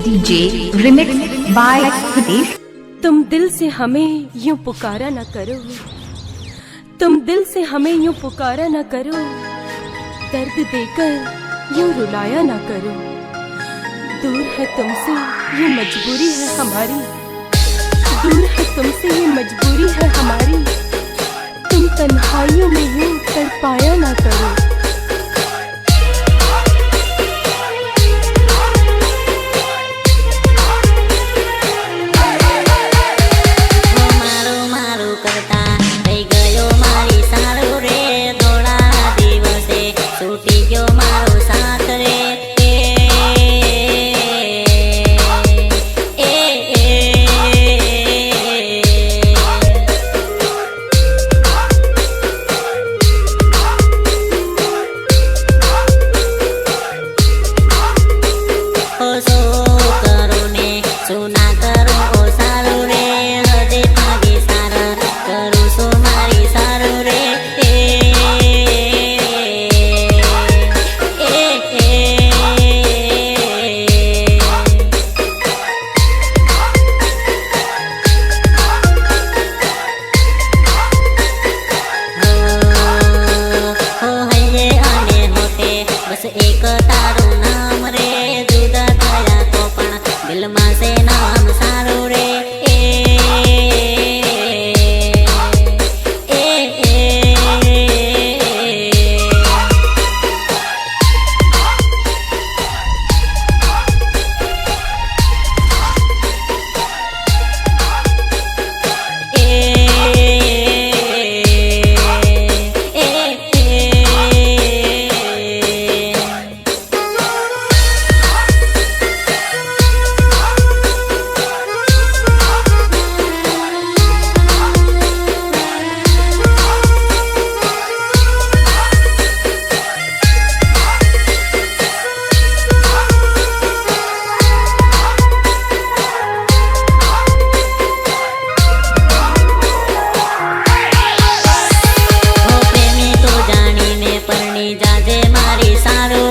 DJ remix by Hitesh. तुम दिल से हमें यूं पुकारा न करो, तुम दिल से हमें यूं पुकारा न करो, दर्द देकर यूं रुलाया न करो। दूर है तुमसे ये मजबूरी है हमारी, दूर है तुमसे ये मजबूरी है हमारी, तुम तन्हाइयों में यूं तड़पाया न करो। एक तारू नाम रे, जुदा थया तो पण दिल में से नाम सारू रे। जाजे मारी सारू